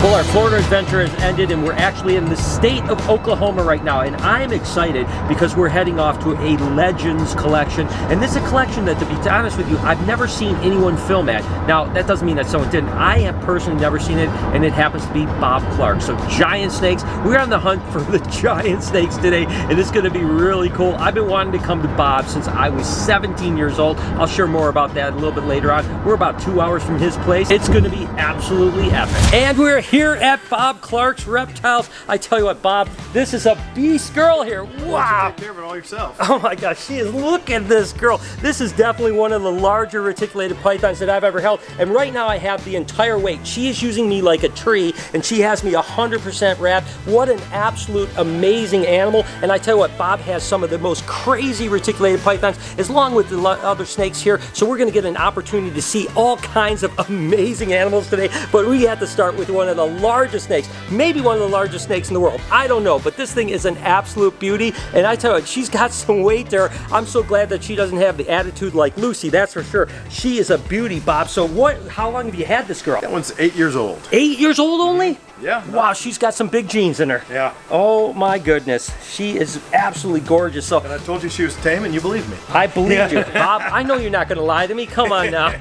Well, our Florida adventure has ended and we're actually in the state of Oklahoma right now, and I'm excited because we're heading off to a Legends collection, and this is a collection that, to be honest with you, I've never seen anyone film at. Now, that doesn't mean that someone didn't. I have personally never seen it, and it happens to be Bob Clark. So giant snakes. We're on the hunt for the giant snakes today, and it's going to be really cool. I've been wanting to come to Bob since I was 17 years old. I'll share more about that a little bit later on. We're about 2 hours from his place. It's going to be absolutely epic. And we're here at Bob Clark's Reptiles. I tell you what, Bob, this is a beast girl here. Wow. Take care of it all yourself. Oh my gosh, she is, look at this girl. This is definitely one of the larger reticulated pythons that I've ever held. And right now I have the entire weight. She is using me like a tree, and she has me 100% wrapped. What an absolute amazing animal. And I tell you what, Bob has some of the most crazy reticulated pythons, along with the other snakes here. So we're gonna get an opportunity to see all kinds of amazing animals today. But we have to start with one of the largest snakes, maybe one of the largest snakes in the world. I don't know, but this thing is an absolute beauty. And I tell you what, she's got some weight there. I'm so glad that she doesn't have the attitude like Lucy, that's for sure. She is a beauty, Bob. So how long have you had this girl? That one's 8 years old. 8 years old only? Yeah. Wow, she's got some big genes in her. Yeah. Oh my goodness. She is absolutely gorgeous. So, and I told you she was tame and you believed me. I believed you. Bob, I know you're not going to lie to me. Come on now.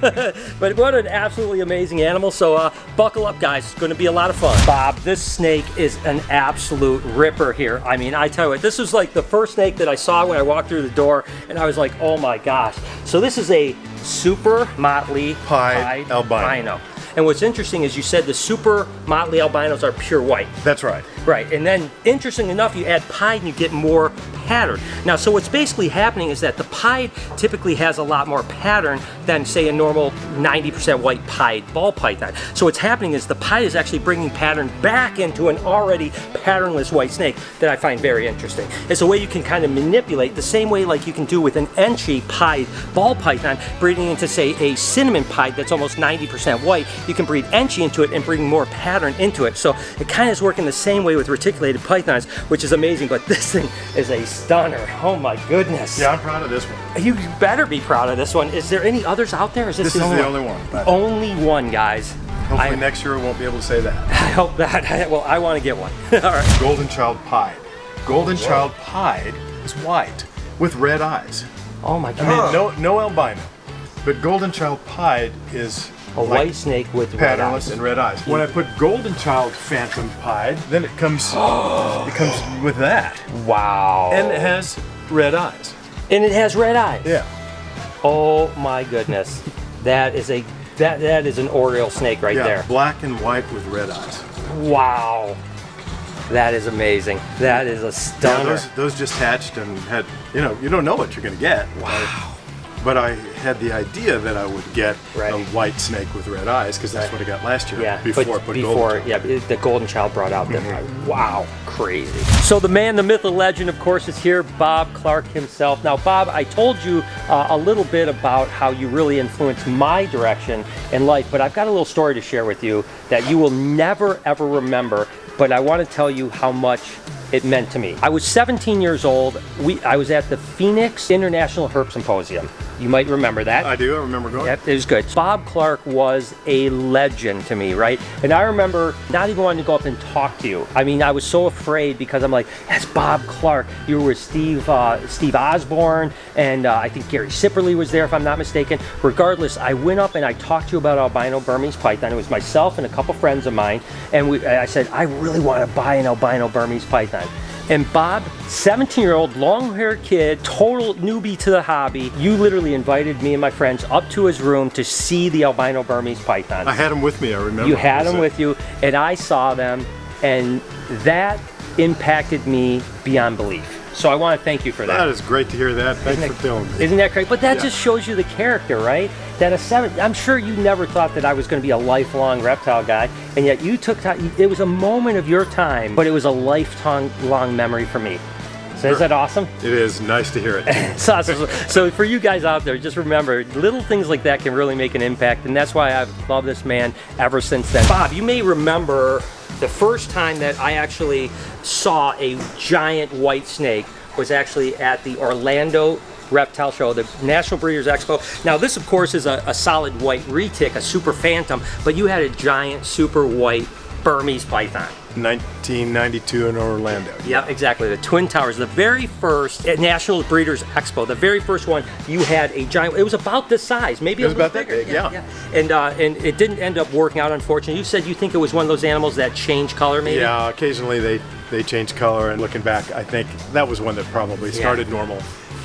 But what an absolutely amazing animal. So buckle up, guys. It's going to be a lot of fun. Bob, this snake is an absolute ripper here. I mean, I tell you what, this was like the first snake that I saw when I walked through the door, and I was like, oh my gosh. So this is a super motley pied albino. And what's interesting is you said the super motley albinos are pure white. That's right. Right, and then interesting enough, you add pied and you get more pattern. Now, so what's basically happening is that the pied typically has a lot more pattern than, say, a normal 90% white pied ball python. So what's happening is the pied is actually bringing pattern back into an already patternless white snake that I find very interesting. It's a way you can kind of manipulate the same way like you can do with an Enchi pied ball python, breeding into, say, a cinnamon pied that's almost 90% white. You can breed Enchi into it and bring more pattern into it. So it kind of is working the same way with reticulated pythons, which is amazing, but this thing is a stunner. Oh my goodness. Yeah, I'm proud of this one. You better be proud of this one. Is there any others out there? This is the only one. Only one, guys. Hopefully next year I won't be able to say that. I hope that. Well, I want to get one. All right. Golden Child Pied. Golden Child Pied is white with red eyes. Oh my God. I mean, no albino, but Golden Child Pied is a white snake with red eyes. And red eyes. When I put Golden Child Phantom Pied, then it comes with that. Wow. And it has red eyes. And it has red eyes. Yeah. Oh my goodness. That is an Oriole snake right there. Black and white with red eyes. Wow. That is amazing. That is a stunner. Yeah, those just hatched and had, you don't know what you're going to get. Wow. But I had the idea that I would get a white snake with red eyes because that's what I got last year. Yeah, before the Golden Child brought out the wow, crazy. So the man, the myth, the legend, of course, is here, Bob Clark himself. Now, Bob, I told you a little bit about how you really influenced my direction in life, but I've got a little story to share with you that you will never ever remember. But I want to tell you how much it meant to me. I was 17 years old. I was at the Phoenix International Herp Symposium. You might remember that. I do, I remember going. Yep, it was good. Bob Clark was a legend to me, right? And I remember not even wanting to go up and talk to you. I mean, I was so afraid because I'm like, that's Bob Clark. You were with Steve Osborne, and I think Gary Sipperly was there if I'm not mistaken. Regardless, I went up and I talked to you about albino Burmese python. It was myself and a couple friends of mine, and I said, I really want to buy an albino Burmese python. And Bob, 17-year-old, long-haired kid, total newbie to the hobby, you literally invited me and my friends up to his room to see the albino Burmese pythons. I had them with me, I remember. You had them with you, and I saw them, and that impacted me beyond belief. So I want to thank you for that. That is great to hear that. Thanks for telling me. Isn't that great? But that just shows you the character, right? That I'm sure you never thought that I was going to be a lifelong reptile guy, and yet you took time. It was a moment of your time, but it was a lifetime long memory for me. So is that awesome? It is. Nice to hear it. It's awesome. So for you guys out there, just remember, little things like that can really make an impact, and that's why I've loved this man ever since then. Bob, you may remember the first time that I actually saw a giant white snake was actually at the Orlando Reptile Show, the National Breeders Expo. Now this of course is a solid white retic, a super phantom, but you had a giant super white Burmese python. 1992 in Orlando. Yeah, exactly. The Twin Towers, the very first at National Breeders Expo, the very first one, you had a giant. It was about this size, maybe a little about bigger. that big, yeah. And it didn't end up working out, unfortunately. You said you think it was one of those animals that changed color, maybe? Yeah, occasionally they change color, and looking back, I think that was one that probably started normal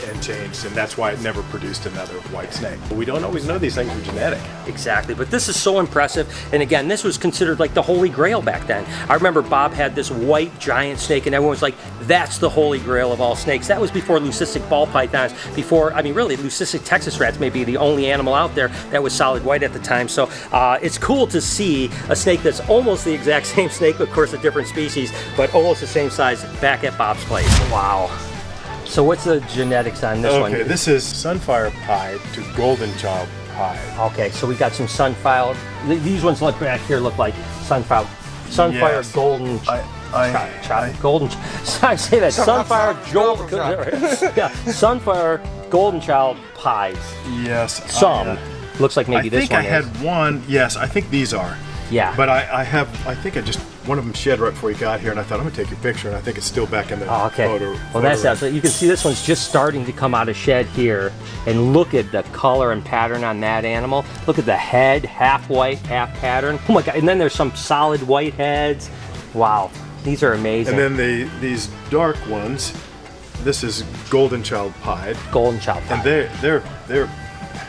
and changed, and that's why it never produced another white snake. But we don't always know these things are genetic. Exactly, but this is so impressive. And again, this was considered like the holy grail back then. I remember Bob had this white giant snake, and everyone was like, that's the holy grail of all snakes. That was before leucistic ball pythons, before, I mean, really, leucistic Texas rats may be the only animal out there that was solid white at the time. So it's cool to see a snake that's almost the exact same snake, of course, a different species, but almost the same size back at Bob's place. Wow. So what's the genetics on this one? Okay, this is Sunfire Pied to Golden Child Pied. Okay, so we got some Sunfire. These ones look back here look like Sunfire Yes. Golden. Golden. I say that Sunfire Sunfire Golden Child Pies. Yes. Some looks like maybe this one. I think I had one. Yes, I think these are. Yeah. But I think I just, one of them shed right before you got here, and I thought, I'm going to take your picture, and I think it's still back in the photo. Well, that's that. So you can see this one's just starting to come out of shed here, and look at the color and pattern on that animal. Look at the head, half white, half pattern. Oh my God, and then there's some solid white heads. Wow, these are amazing. And then these dark ones, this is Golden Child Pied. Golden Child Pied. And they're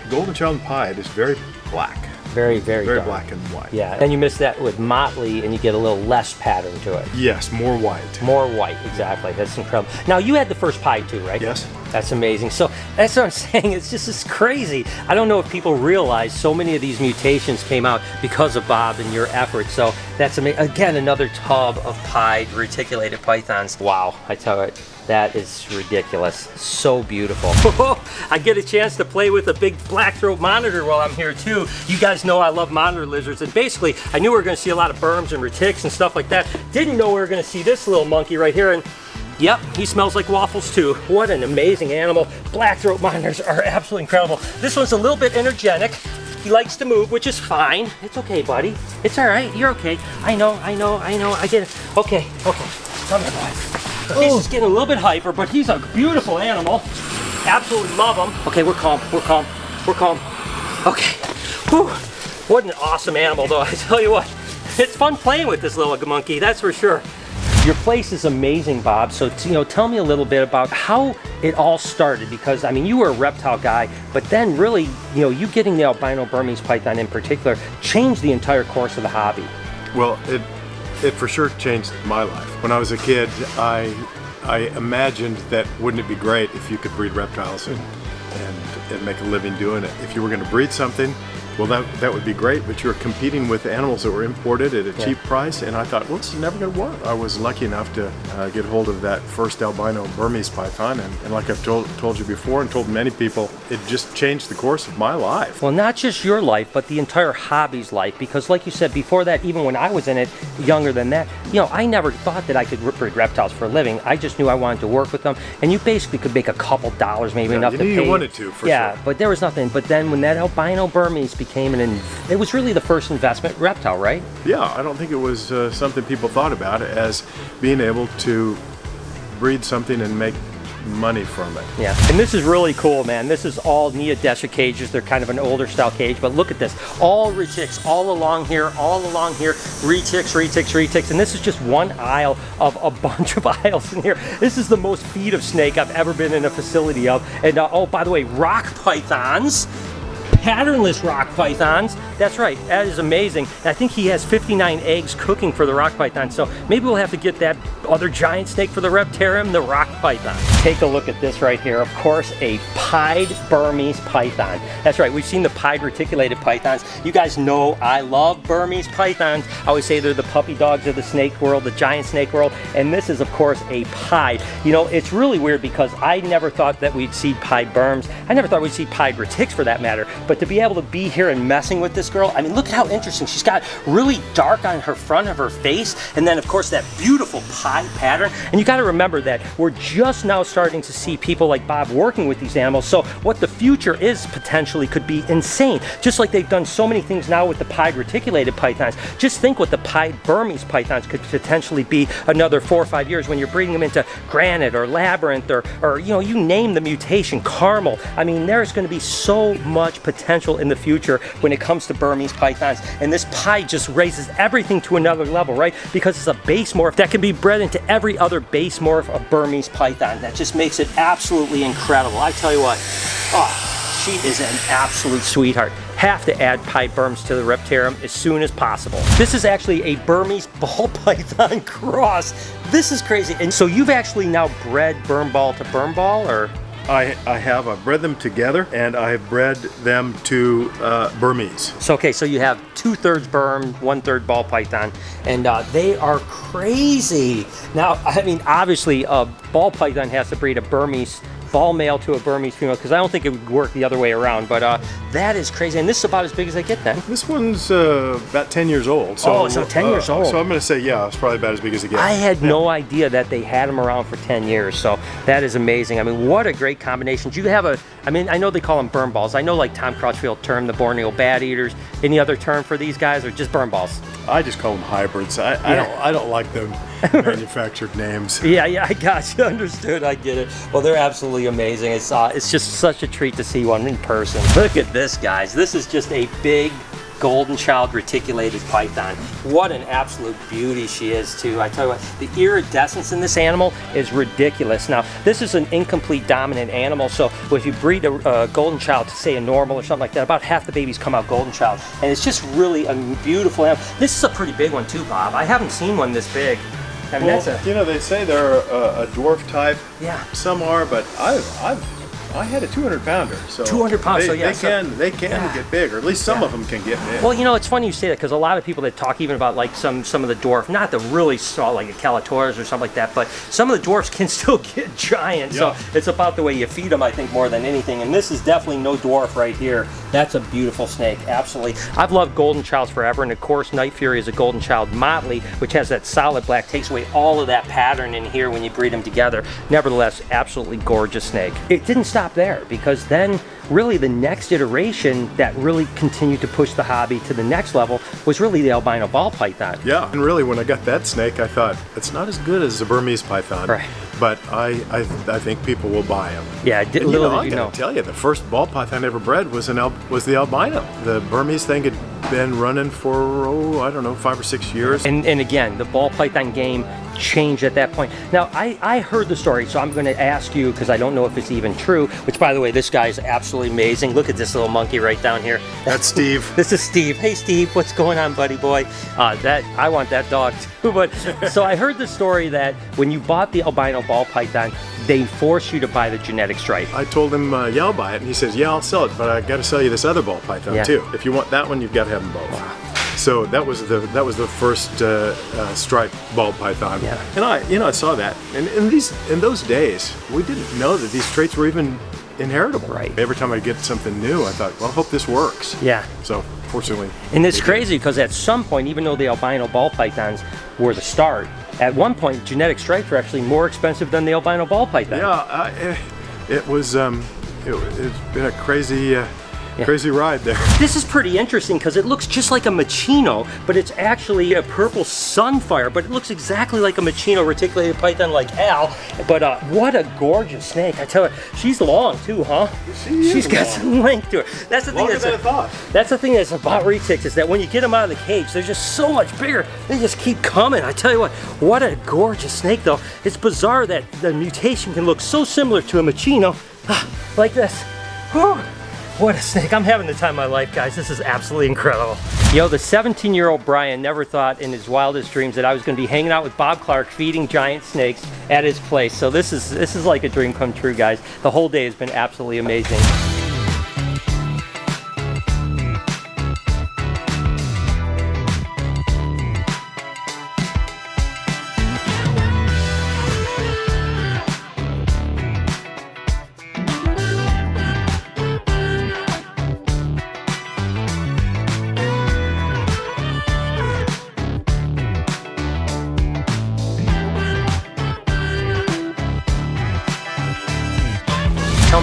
Golden Child Pied is very black. Very, very dark. Black and white. Yeah, and you miss that with Motley, and you get a little less pattern to it. Yes, more white. More white, exactly. That's incredible. Now, you had the first pie too, right? Yes. That's amazing. So that's what I'm saying. It's crazy. I don't know if people realize so many of these mutations came out because of Bob and your efforts. So that's amazing. Again, another tub of pied reticulated pythons. Wow, I tell you, that is ridiculous. So beautiful. I get a chance to play with a big black throat monitor while I'm here too. You guys know I love monitor lizards, and basically I knew we were going to see a lot of Burms and retics and stuff like that. Didn't know we were going to see this little monkey right here, and yep, he smells like waffles too. What an amazing animal. Black throat monitors are absolutely incredible. This one's a little bit energetic. He likes to move, which is fine. It's okay, buddy. It's all right. You're okay. I know. I get it. Okay. Come here, boy. He's just getting a little bit hyper, but he's a beautiful animal. Absolutely love him. Okay, we're calm. Okay. Whew. What an awesome animal, though. I tell you what, it's fun playing with this little monkey, that's for sure. Your place is amazing, Bob. So, tell me a little bit about how it all started, because, I mean, you were a reptile guy, but then really, you getting the albino Burmese python in particular changed the entire course of the hobby. Well, it for sure changed my life. When I was a kid, I imagined that wouldn't it be great if you could breed reptiles and make a living doing it. If you were going to breed something, well, that would be great, but you're competing with animals that were imported at a cheap price, and I thought, well, this is never going to work. I was lucky enough to get hold of that first albino Burmese python, and like I've told you before and told many people, it just changed the course of my life. Well, not just your life, but the entire hobby's life, because like you said, before that, even when I was in it, younger than that, I never thought that I could breed reptiles for a living. I just knew I wanted to work with them, and you basically could make a couple dollars, maybe enough to pay. You wanted to, for sure. Yeah, but there was nothing. But then when that albino Burmese became it was really the first investment reptile, right? Yeah, I don't think it was something people thought about as being able to breed something and make money from it. Yeah, and this is really cool, man. This is all neodesha cages. They're kind of an older style cage, but look at this. All retics all along here, retics, and this is just one aisle of a bunch of aisles in here. This is the most feed of snake I've ever been in a facility of. And oh, by the way, rock pythons. Patternless rock pythons. That's right, that is amazing. I think he has 59 eggs cooking for the rock python, so maybe we'll have to get that other giant snake for the reptarium, the rock python. Take a look at this right here. Of course, a pied Burmese python. That's right, we've seen the pied reticulated pythons. You guys know I love Burmese pythons. I always say they're the puppy dogs of the snake world, the giant snake world, and this is, of course, a pied. It's really weird because I never thought that we'd see pied Burms. I never thought we'd see pied retics for that matter, but but to be able to be here and messing with this girl, I mean, look at how interesting. She's got really dark on her front of her face, and then of course that beautiful pie pattern. And you got to remember that we're just now starting to see people like Bob working with these animals, so what the future is potentially could be insane. Just like they've done so many things now with the pied reticulated pythons, just think what the pied Burmese pythons could potentially be another 4 or 5 years when you're breeding them into granite or labyrinth or you know, you name the mutation, caramel. I mean, there's going to be so much potential in the future when it comes to Burmese pythons, and this pied just raises everything to another level, right? Because it's a base morph that can be bred into every other base morph of Burmese python. That just makes it absolutely incredible. I tell you what, oh, she is an absolute sweetheart. Have to add pied Burms to the Reptarium as soon as possible. This is actually a Burmese ball python cross. This is crazy. And so you've actually now bred Burm ball to Burm ball, or? I have. I've bred them together, and I have bred them to Burmese. So, okay, so you have 2/3 Burm, 1/3 ball python, and they are crazy. Now, I mean, obviously, a ball python has to breed a Burmese ball male to a Burmese female, because I don't think it would work the other way around, but that is crazy. And this is about as big as they get then. This one's about 10 years old. So, so 10 years old. So I'm going to say, yeah, it's probably about as big as it gets. I had no idea that they had them around for 10 years, so that is amazing. I mean, what a great combination. Do you have a, I mean, I know they call them Burm balls. I know like Tom Crutchfield termed the Borneo bat eaters. Any other term for these guys, or just Burm balls? I just call them hybrids. I don't like them manufactured names. Yeah, I got you. Understood. I get it. Well, they're absolutely amazing. It's just such a treat to see one in person. Look at this, guys. This is just a big golden child reticulated python. What an absolute beauty she is too. I tell you what, the iridescence in this animal is ridiculous. Now, this is an incomplete dominant animal, so if you breed a golden child to say a normal or something like that, about half the babies come out golden child, and it's just really a beautiful animal. This is a pretty big one too, Bob. I haven't seen one this big. I mean, well, you know, they say they're a dwarf type. Yeah. Some are, but I had a 200-pounder, so 200 pounds. They can get big, or at least some of them can get big. Well, you know, it's funny you say that, because a lot of people that talk even about like some of the dwarf, not the really small like a Calatorus or something like that, but some of the dwarfs can still get giant. Yeah. So it's about the way you feed them, I think, more than anything. And this is definitely no dwarf right here. That's a beautiful snake, absolutely. I've loved golden childs forever, and of course, Night Fury is a golden child motley, which has that solid black, takes away all of that pattern in here when you breed them together. Nevertheless, absolutely gorgeous snake. It didn't stop there, because then really the next iteration that really continued to push the hobby to the next level was really the albino ball python. Yeah, and really when I got that snake, I thought it's not as good as the Burmese python, right? But I think people will buy them. Yeah, I gotta tell you, the first ball python I ever bred was the albino. The Burmese thing had been running for I don't know, 5 or 6 years. And again, the ball python game changed at that point. Now, I heard the story, so I'm going to ask you, because I don't know if it's even true, which, by the way, this guy is absolutely amazing. Look at this little monkey right down here. That's Steve. This is Steve. Hey, Steve, what's going on, buddy boy? I want that dog, too. But so I heard the story that when you bought the albino ball python, they forced you to buy the genetic stripe. I told him, yeah, I'll buy it. And he says, yeah, I'll sell it, but I got to sell you this other ball python, too. If you want that one, you've got to have them both. Wow. So that was the first striped ball python. Yeah. And I saw that. And in those days, we didn't know that these traits were even inheritable. Right. Every time I get something new, I thought, well, I hope this works. Yeah. So fortunately. And it's crazy, because at some point, even though the albino ball pythons were the start, at one point genetic stripes were actually more expensive than the albino ball python. Yeah, it's been a crazy ride there. This is pretty interesting, because it looks just like a Machino, but it's actually a purple sunfire, but it looks exactly like a Machino reticulated python like Al. But what a gorgeous snake. I tell you, she's long too, huh? She's got some length to her. That's the thing that's the thing that's about retics, is that when you get them out of the cage, they're just so much bigger. They just keep coming. I tell you what a gorgeous snake though. It's bizarre that the mutation can look so similar to a Machino, like this. Whew. What a snake. I'm having the time of my life, guys. This is absolutely incredible. Yo, the 17-year-old Brian never thought in his wildest dreams that I was going to be hanging out with Bob Clark feeding giant snakes at his place. So this is like a dream come true, guys. The whole day has been absolutely amazing.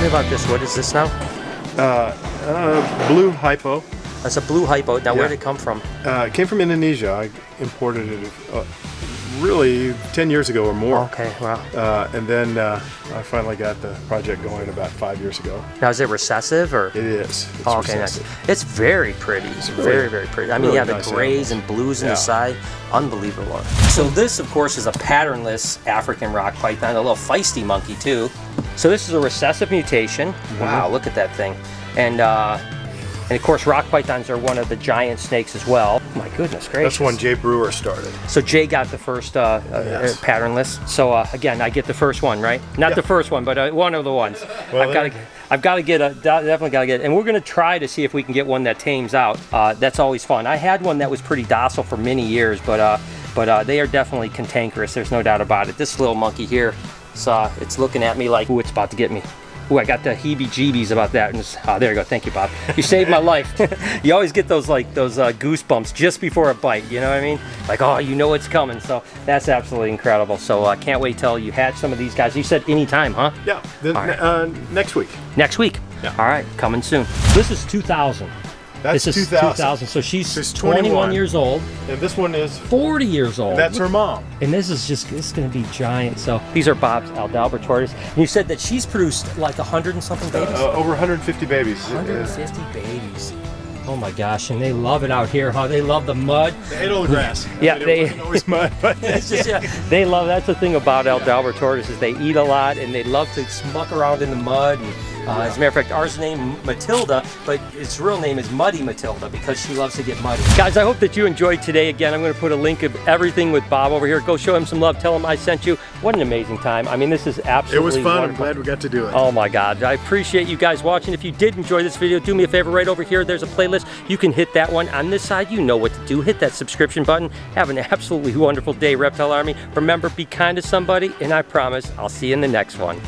me about this. What is this now? Blue hypo. That's a blue hypo. Now, Yeah. where did it come from? It came from Indonesia. I imported it really 10 years ago or more. Okay, wow. And then I finally got the project going about 5 years ago. Now, is it recessive or? It is. It's Oh, okay, nice. recessive. It's very pretty. It's very, very pretty. I mean, really yeah, the nice grays animals. and blues in Yeah. the side, unbelievable. So this, of course, is a patternless African rock python, a little feisty monkey too. So this is a recessive mutation. Wow, look at that thing. And of course, rock pythons are one of the giant snakes as well. Oh my goodness gracious. That's when Jay Brewer started. So Jay got the first Yes. patternless. So again, I get the first one, right? Not Yeah. the first one, but one of the ones. Well, I've got to get definitely got to get it. And we're going to try to see if we can get one that tames out. That's always fun. I had one that was pretty docile for many years, but they are definitely cantankerous. There's no doubt about it. This little monkey here, it's looking at me like, ooh, it's about to get me. Ooh, I got the heebie-jeebies about that. And there you go. Thank you, Bob. You saved my life. You always get those goosebumps just before a bite. You know what I mean? Like, oh, you know it's coming. So that's absolutely incredible. So I can't wait till you hatch some of these guys. You said anytime, huh? Yeah, All right. next week. Next week. Yeah. All right, coming soon. This is 2000. That's This is 2000. So she's She's 21 21 years old, And this one is, 40 years old. that's her mom. And this is going to be giant. So these are Bob's albino tortoise. And you said that she's produced like 100 and something babies? Over 150 babies. 150 babies. Oh my gosh, and they love it out here, huh? They love the mud. They ate all the grass. Yeah, I mean, they- it wasn't always mud, but It's just, yeah, they love, that's the thing about albino tortoises. They eat a lot and they love to smuck around in the mud. And, as a matter of fact, ours is named Matilda, but its real name is Muddy Matilda because she loves to get muddy. Guys, I hope that you enjoyed today. Again, I'm going to put a link of everything with Bob over here. Go show him some love. Tell him I sent you. What an amazing time. I mean, this is absolutely it was fun. wonderful. I'm glad we got to do it. Oh my God, I appreciate you guys watching. If you did enjoy this video, do me a favor right over here. There's a playlist. You can hit that one. On this side, you know what to do. Hit that subscription button. Have an absolutely wonderful day, Reptile Army. Remember, be kind to somebody, and I promise I'll see you in the next one.